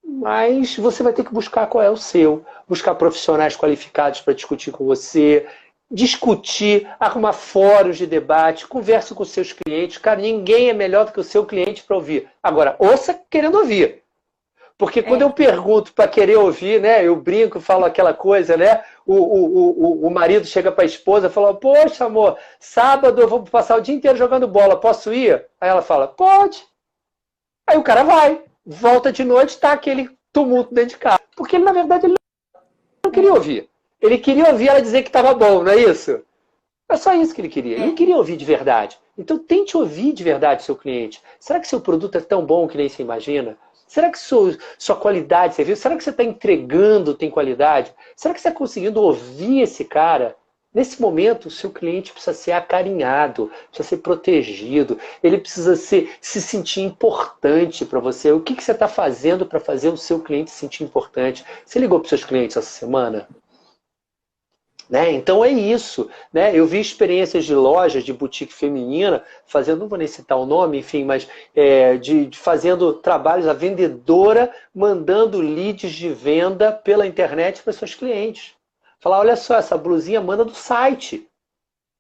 Mas você vai ter que buscar qual é o seu. Buscar profissionais qualificados para discutir com você. Discutir, arrumar fóruns de debate, converse com seus clientes. Cara, ninguém é melhor do que o seu cliente para ouvir. Agora, ouça querendo ouvir. Porque quando eu pergunto para querer ouvir, né, eu brinco, falo aquela coisa, né? O marido chega para a esposa e fala, poxa, amor, sábado eu vou passar o dia inteiro jogando bola, posso ir? Aí ela fala, pode. Aí o cara vai, volta de noite, tá aquele tumulto dentro de casa. Porque ele, na verdade, ele não queria ouvir. Ele queria ouvir ela dizer que estava bom, não é isso? É só isso que ele queria. Ele não queria ouvir de verdade. Então tente ouvir de verdade o seu cliente. Será que seu produto é tão bom que nem você imagina? Será que sua qualidade de serviço, será que você está entregando tem qualidade? Será que você está conseguindo ouvir esse cara? Nesse momento, o seu cliente precisa ser acarinhado, precisa ser protegido, ele precisa se sentir importante para você. O que você está fazendo para fazer o seu cliente se sentir importante? Você ligou para os seus clientes essa semana? Né? Então é isso. Né? Eu vi experiências de lojas de boutique feminina, fazendo, não vou nem citar o nome, enfim, mas fazendo trabalhos, a vendedora mandando leads de venda pela internet para seus clientes. Falar, olha só, essa blusinha manda do site.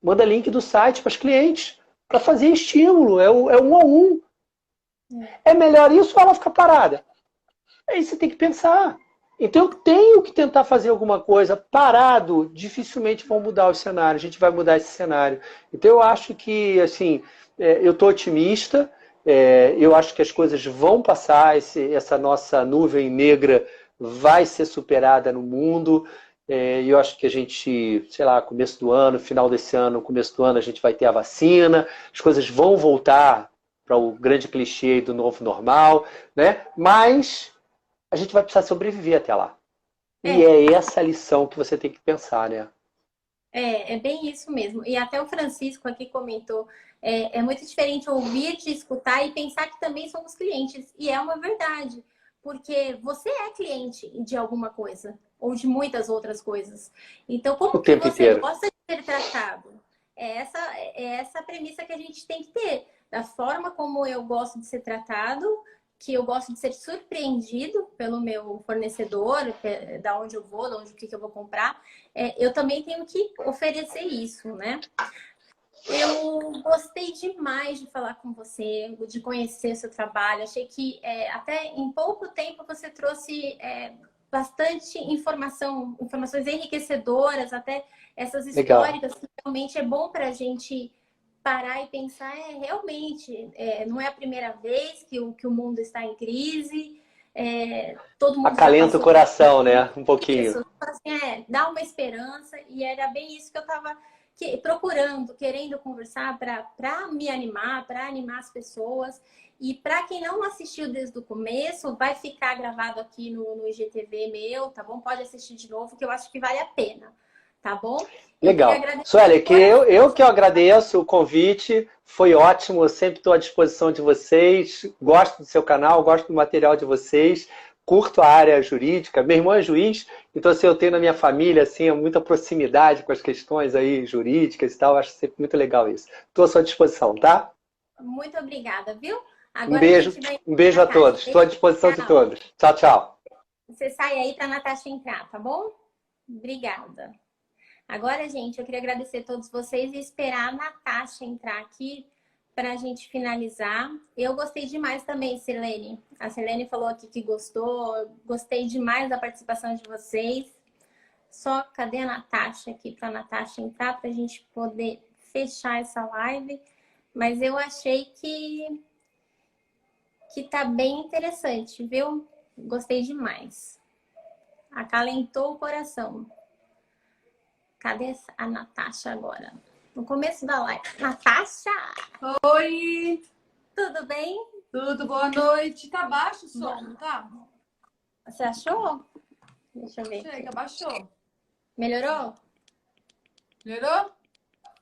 Manda link do site para os clientes. Para fazer estímulo, é um a um. É melhor isso ou ela ficar parada? Aí você tem que pensar. Então eu tenho que tentar fazer alguma coisa. Parado, dificilmente vão mudar o cenário. A gente vai mudar esse cenário. Então eu acho que, assim, eu estou otimista. Eu acho que as coisas vão passar. Essa nossa nuvem negra vai ser superada no mundo. E eu acho que a gente, sei lá, começo do ano, final desse ano, começo do ano, a gente vai ter a vacina. As coisas vão voltar para o grande clichê do novo normal, né? Mas a gente vai precisar sobreviver até lá. E é essa a lição que você tem que pensar, né? É bem isso mesmo. E até o Francisco aqui comentou, é muito diferente ouvir, te escutar e pensar que também somos clientes. E é uma verdade, porque você é cliente de alguma coisa, ou de muitas outras coisas. Então, como que você gosta de ser tratado? É essa a premissa que a gente tem que ter. Da forma como eu gosto de ser tratado, que eu gosto de ser surpreendido pelo meu fornecedor, da onde eu vou, o que eu vou comprar, eu também tenho que oferecer isso, né? Eu gostei demais de falar com você, de conhecer seu trabalho. Achei que até em pouco tempo você trouxe bastante informações enriquecedoras, até essas históricas que realmente é bom para a gente parar e pensar, realmente, não é a primeira vez que o mundo está em crise, todo mundo acalenta o coração, né? Um pouquinho. Isso, assim, dá uma esperança, e era bem isso que eu estava procurando, querendo conversar para me animar, para animar as pessoas. E para quem não assistiu desde o começo, vai ficar gravado aqui no IGTV meu, tá bom? Pode assistir de novo, que eu acho que vale a pena. Tá bom? Legal. Sueli, eu que agradeço o convite, foi ótimo, eu sempre estou à disposição de vocês, gosto do seu canal, gosto do material de vocês, curto a área jurídica, meu irmão é juiz, então assim, eu tenho na minha família assim, muita proximidade com as questões aí jurídicas e tal, acho sempre muito legal isso. Estou à sua disposição, tá? Muito obrigada, viu? Um Agora a beijo, gente vai... um beijo a Natasha, todos. Estou à disposição de tchau. todos. Tchau, tchau. Você sai aí para a Natasha entrar, tá bom? Obrigada. Agora, gente, eu queria agradecer a todos vocês e esperar a Natasha entrar aqui para a gente finalizar. Eu gostei demais também, Sirlene. A Sirlene falou aqui que gostou. Eu gostei demais da participação de vocês. Só cadê a Natasha aqui para a Natasha entrar para a gente poder fechar essa live. Mas eu achei que tá bem interessante, viu? Gostei demais. Acalentou o coração. Cadê a Natasha agora? No começo da live. Natasha! Oi! Tudo bem? Tudo, boa noite. Tá baixo o som, não tá? Você achou? Deixa eu ver. Chega, Aqui. baixou. Melhorou? Melhorou?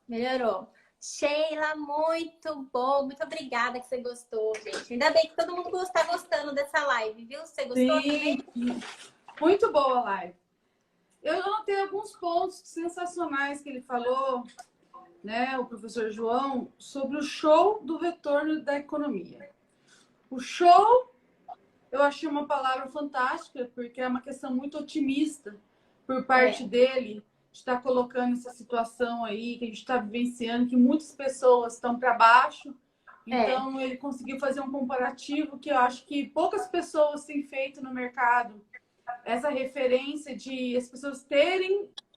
Melhorou. Sheila, muito bom. Muito obrigada que você gostou, gente. Ainda bem que todo mundo está gostando dessa live, viu? Você gostou Sim. também? Muito boa a live. Eu notei alguns pontos sensacionais que ele falou, né, o professor João, sobre o show do retorno da economia. O show, eu achei uma palavra fantástica, porque é uma questão muito otimista por parte dele, de estar colocando essa situação aí, que a gente está vivenciando, que muitas pessoas estão para baixo. Então, ele conseguiu fazer um comparativo que eu acho que poucas pessoas têm feito no mercado. Essa referência de as pessoas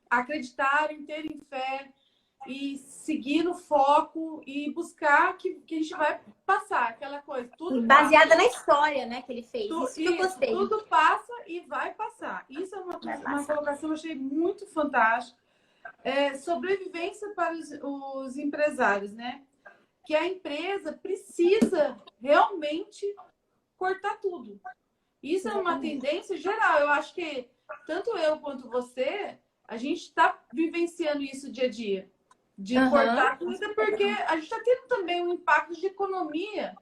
acreditarem, terem fé e seguir no foco e buscar que a gente vai passar aquela coisa. Tudo baseada passa. na história, né, que ele fez. Isso que eu gostei. Tudo passa e vai passar. Isso é uma colocação que eu achei muito fantástica. Sobrevivência para os empresários, né? Que a empresa precisa realmente cortar tudo. Isso é uma tendência geral. Eu acho que tanto eu quanto você, a gente está vivenciando isso dia a dia. De cortar tudo, porque a gente está tendo também um impacto de economia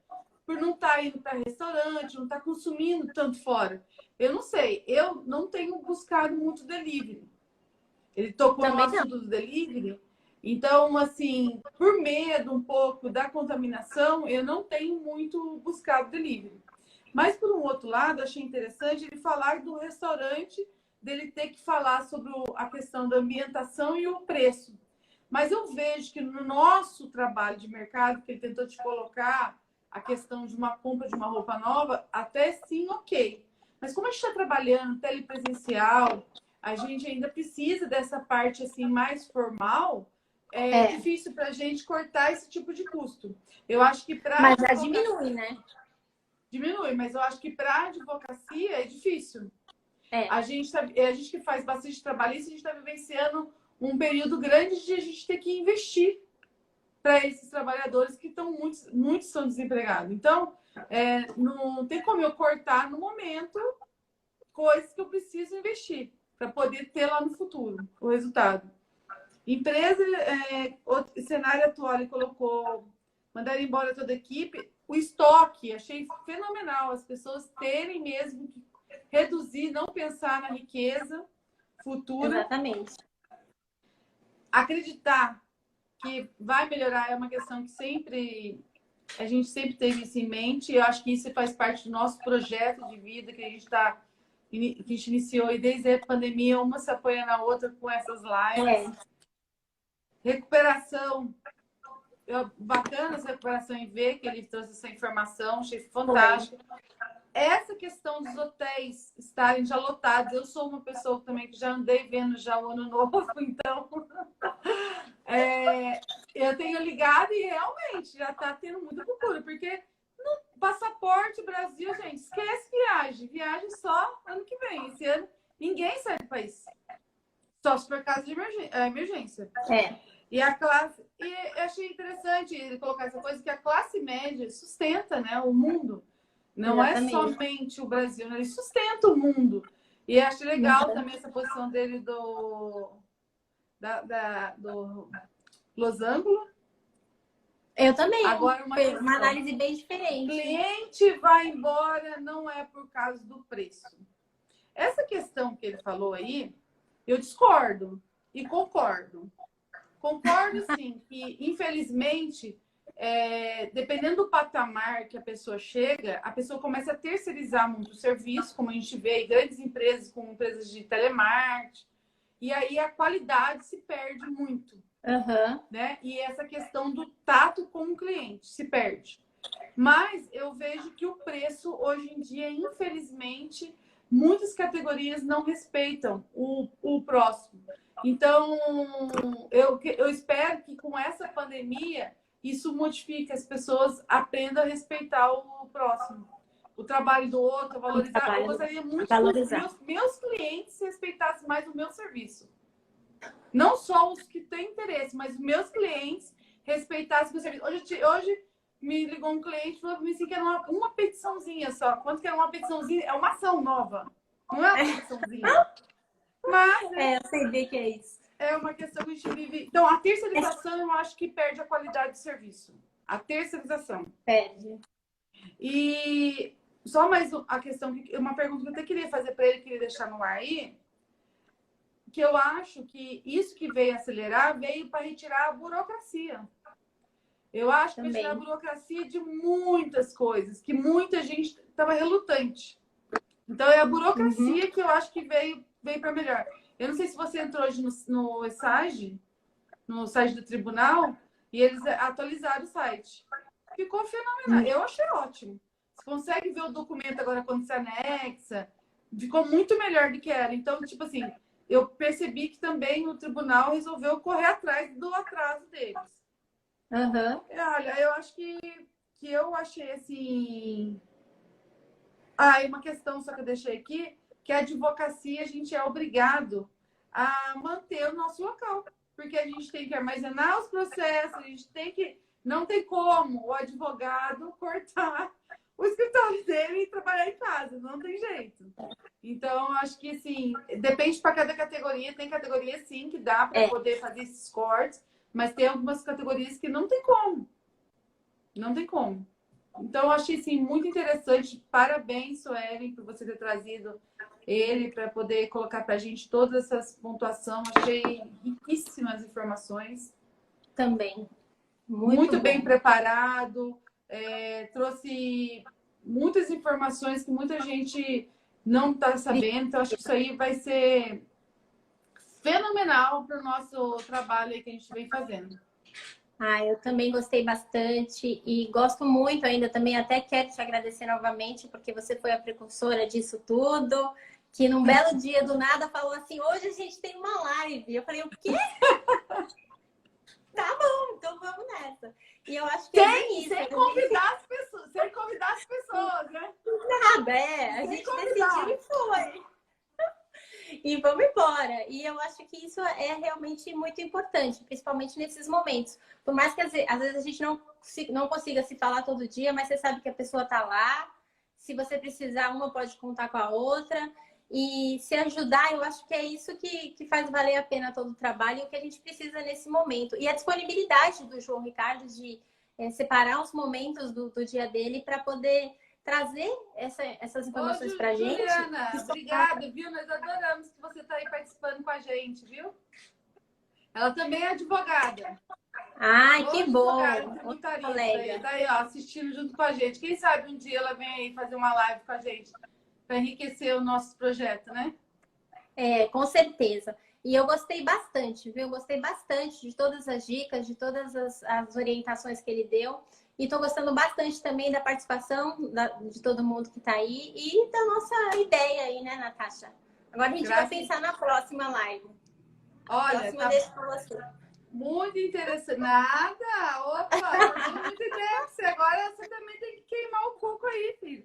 por não estar indo para restaurante, não estar consumindo tanto fora. Eu não sei, eu não tenho buscado muito delivery. Ele tocou no assunto do delivery. Então, assim, por medo um pouco da contaminação, eu não tenho muito buscado delivery. Mas, por um outro lado, achei interessante ele falar do restaurante, dele ter que falar sobre a questão da ambientação e o preço. Mas eu vejo que no nosso trabalho de mercado, que ele tentou te colocar a questão de uma compra de uma roupa nova, até sim, ok. Mas como a gente está trabalhando telepresencial, a gente ainda precisa dessa parte assim mais formal, é difícil para a gente cortar esse tipo de custo. Eu acho que para... Mas já diminui, né? Diminui, mas eu acho que para a advocacia é difícil. A gente que faz bastante trabalhista, a gente está vivenciando um período grande de a gente ter que investir para esses trabalhadores que estão muitos são desempregados. Então, não tem como eu cortar no momento coisas que eu preciso investir para poder ter lá no futuro o resultado. Empresa, o cenário atual, ele colocou mandar embora toda a equipe. O estoque, achei fenomenal. As pessoas terem mesmo que reduzir, não pensar na riqueza futura. Exatamente. Acreditar que vai melhorar é uma questão que a gente sempre teve isso em mente. Eu acho que isso faz parte do nosso projeto de vida que a gente iniciou e desde a pandemia, uma se apoia na outra com essas lives. Recuperação. Bacana essa recuperação em ver que ele trouxe essa informação, achei fantástico. Essa questão dos hotéis estarem já lotados, eu sou uma pessoa também que já andei vendo já o ano novo, então eu tenho ligado e realmente já está tendo muita procura, porque no passaporte Brasil, gente, esquece viagem só ano que vem. Esse ano ninguém sai do país, só se for caso de emergência. E a classe, e eu achei interessante ele colocar essa coisa que a classe média sustenta, né, o mundo. Não é somente o Brasil, né? Ele sustenta o mundo. E acho legal também essa posição dele do Los Angeles. Eu também. Agora uma análise bem diferente. O cliente vai embora não é por causa do preço. Essa questão que ele falou aí, eu discordo e concordo. Concordo, sim, que infelizmente dependendo do patamar que a pessoa chega, a pessoa começa a terceirizar muito o serviço, como a gente vê em grandes empresas, como empresas de telemarketing, e aí a qualidade se perde muito, né? E essa questão do tato com o cliente se perde. Mas eu vejo que o preço, hoje em dia, infelizmente, muitas categorias não respeitam o próximo. Então, eu espero que com essa pandemia, isso modifique, as pessoas aprendam a respeitar o próximo, o trabalho do outro, valorizar. Eu gostaria muito que meus clientes respeitassem mais o meu serviço. Não só os que têm interesse, mas os meus clientes respeitassem o meu serviço. Hoje me ligou um cliente e falou para mim assim, que era uma petiçãozinha só. Quanto que era uma petiçãozinha? É uma ação nova. Não é uma petiçãozinha. Mas eu sei bem que é isso. É uma questão que a gente vive. Então, a terceirização eu acho que perde a qualidade do serviço. A terceirização. Perde. E só mais a questão, uma pergunta que eu até queria fazer para ele, queria deixar no ar aí, que eu acho que isso que veio acelerar veio para retirar a burocracia. Eu acho que vai tirar a burocracia de muitas coisas, que muita gente estava relutante. Então, é a burocracia que eu acho que veio para melhor. Eu não sei se você entrou hoje no site do tribunal, e eles atualizaram o site. Ficou fenomenal. Eu achei ótimo. Você consegue ver o documento agora quando se anexa. Ficou muito melhor do que era. Então, tipo assim, eu percebi que também o tribunal resolveu correr atrás do atraso deles. Olha, eu acho que eu achei assim... e uma questão só que eu deixei aqui, que a advocacia a gente é obrigado a manter o nosso local. Porque a gente tem que armazenar os processos, a gente tem que... Não tem como o advogado cortar o escritório dele e trabalhar em casa. Não tem jeito. Então, acho que, assim, depende para cada categoria. Tem categoria, sim, que dá para poder fazer esses cortes. Mas tem algumas categorias que não tem como. Não tem como. Então, eu achei, assim, muito interessante. Parabéns, Suelen, por você ter trazido ele para poder colocar para a gente todas essas pontuações. Achei riquíssimas informações. Também. Muito bem preparado. Trouxe muitas informações que muita gente não está sabendo. Então, acho que isso aí vai ser fenomenal para o nosso trabalho aí que a gente vem fazendo. Eu também gostei bastante e gosto muito ainda também, até quero te agradecer novamente, porque você foi a precursora disso tudo, que num belo dia do nada falou assim, hoje a gente tem uma live. Eu falei, o quê? Tá bom, então vamos nessa. E eu acho que sem convidar as pessoas, né? Nada, a gente decidiu e foi. E vamos embora. E eu acho que isso é realmente muito importante, principalmente nesses momentos. Por mais que às vezes a gente não consiga se falar todo dia, mas você sabe que a pessoa tá lá. Se você precisar, uma pode contar com a outra. E se ajudar, eu acho que é isso que faz valer a pena todo o trabalho e o que a gente precisa nesse momento. E a disponibilidade do João Ricardo de separar os momentos do dia dele para poder trazer essas informações para a gente. Juliana, obrigada, viu? Nós adoramos que você está aí participando com a gente, viu? Ela também é advogada. Que bom! Colega. Tá aí, ó, assistindo junto com a gente. Quem sabe um dia ela vem aí fazer uma live com a gente para enriquecer o nosso projeto, né? Com certeza. E eu gostei bastante, viu? Gostei bastante de todas as dicas, de todas as orientações que ele deu. E estou gostando bastante também da participação de todo mundo que está aí e da nossa ideia aí, né, Natasha? Agora a gente vai pensar na próxima live. Olha, deixa com você. Muito interessante. Nada! Opa! Muito interessante. Agora você também tem que queimar o coco aí, filho.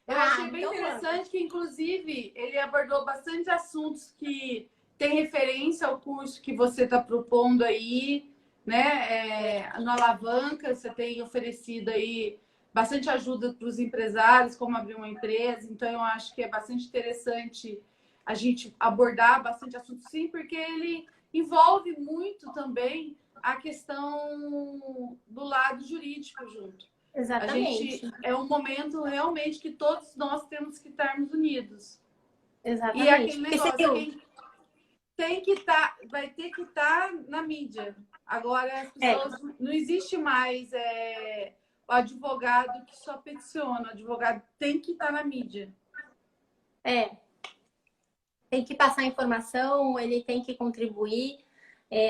Eu achei bem interessante que, inclusive, ele abordou bastante assuntos que têm referência ao curso que você está propondo aí, né? No Alavanca, você tem oferecido aí bastante ajuda para os empresários, como abrir uma empresa. Então, eu acho que é bastante interessante a gente abordar bastante assunto, sim, porque ele envolve muito também a questão do lado jurídico junto. Exatamente. É um momento realmente que todos nós temos que estarmos unidos. Exatamente. E aquele negócio, quem tem que estar, vai ter que estar na mídia. Agora, as pessoas, não existe mais o advogado que só peticiona. O advogado tem que estar na mídia. Tem que passar informação, ele tem que contribuir,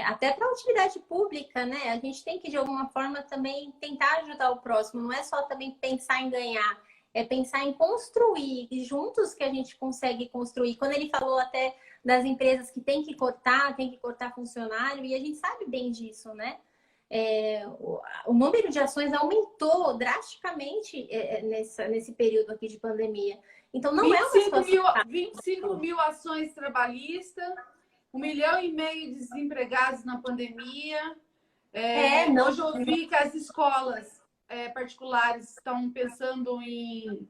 até para a utilidade pública, né? A gente tem que, de alguma forma, também tentar ajudar o próximo. Não é só também pensar em ganhar, é pensar em construir, e juntos que a gente consegue construir. Quando ele falou até das empresas que tem que cortar funcionário, e a gente sabe bem disso, né? O número de ações aumentou drasticamente nesse período aqui de pandemia. Então, não é uma situação... 25 mil ações trabalhistas, 1,5 milhão de desempregados na pandemia. Hoje eu vi que as escolas particulares estão pensando em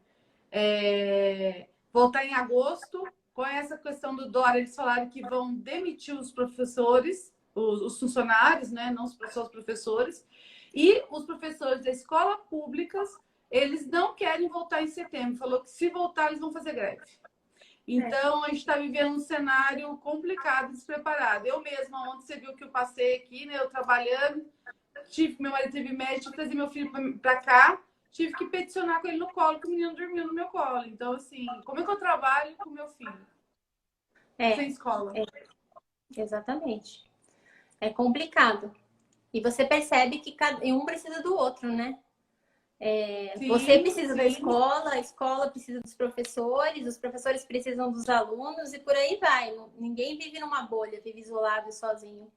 voltar em agosto. Com essa questão do Dória, eles falaram que vão demitir os professores, os funcionários, né? Não só os professores. E os professores da escola públicas, eles não querem voltar em setembro. Falou que se voltar, eles vão fazer greve. Então, a gente está vivendo um cenário complicado, despreparado. Eu mesma, ontem você viu que eu passei aqui, né? Eu trabalhando, meu marido teve médico, tive que trazer meu filho para cá, tive que peticionar com ele no colo, que o menino dormiu no meu colo. Então, assim, como é que eu trabalho com meu filho? Sem escola. Exatamente. É complicado. E você percebe que um precisa do outro, né? Você precisa da escola, a escola precisa dos professores, os professores precisam dos alunos e por aí vai. Ninguém vive numa bolha, vive isolado e sozinho.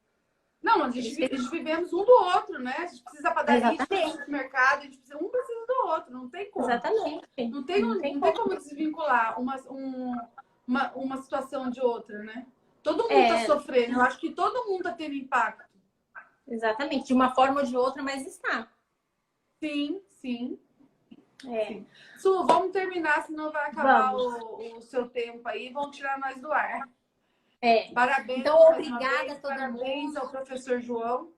Não, mas a gente vivemos um do outro, né? A gente precisa padaria, a gente precisa do mercado, um precisa do outro, não tem como. Exatamente. Não tem como desvincular uma situação de outra, né? Todo mundo está sofrendo, eu acho que todo mundo está tendo impacto. Exatamente, de uma forma ou de outra, mas está. Sim. Su, vamos terminar, senão vai acabar o seu tempo aí, vão tirar nós do ar. Parabéns. Então, obrigada a todo mundo. Parabéns ao professor João,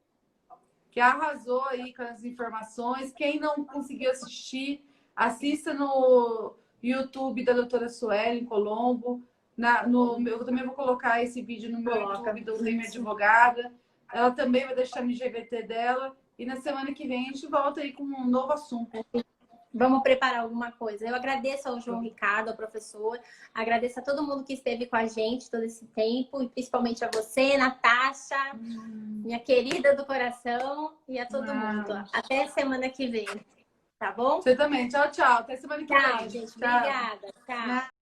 que arrasou aí com as informações. Quem não conseguiu assistir, assista no YouTube da doutora Suelen Colombo. Eu também vou colocar esse vídeo no meu YouTube do Minha Advogada. Ela também vai deixar no IGVT dela. E na semana que vem a gente volta aí com um novo assunto. Vamos preparar alguma coisa. Eu agradeço ao João Ricardo, ao professor. Agradeço a todo mundo que esteve com a gente todo esse tempo. E principalmente a você, Natasha, minha querida do coração. E a todo mundo. Até semana que vem. Tá bom? Você também. Tchau, tchau. Até semana que vem. Tchau, gente. Obrigada. Tchau.